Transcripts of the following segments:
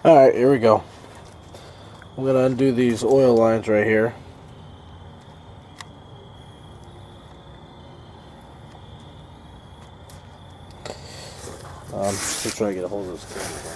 Alright, here we go. I'm going to undo these oil lines right here. Just try to get a hold of this camera here.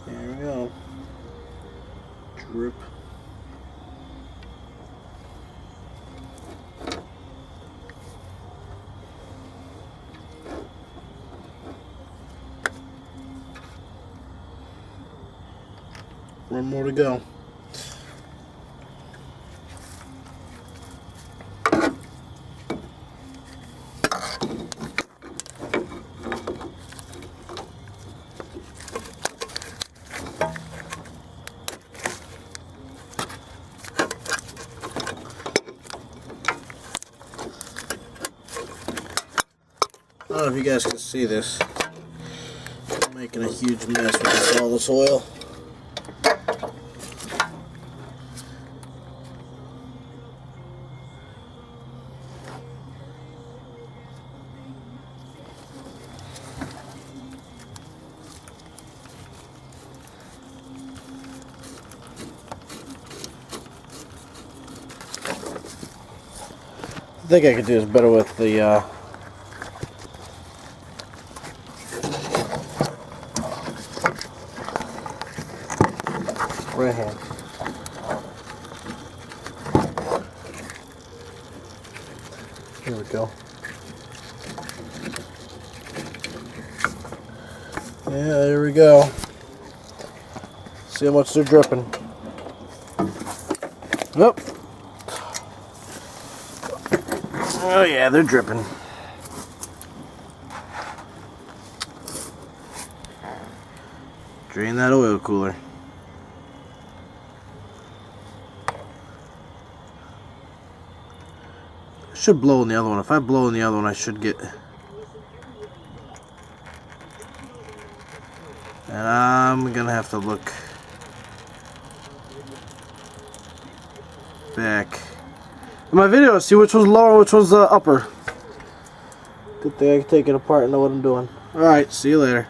There we go. Drip. One more to go. I don't know if you guys can see this. I'm making a huge mess with all this oil. I think I could do this better with the right hand. Here we go. Yeah, there we go. See how much they're dripping. Nope. Oh yeah, they're dripping. Drain that oil cooler. Should blow in the other one. If I blow in the other one, I should get. And I'm gonna have to look back in my video to see which one's lower and which one's upper. Good thing I can take it apart and know what I'm doing. Alright, see you later.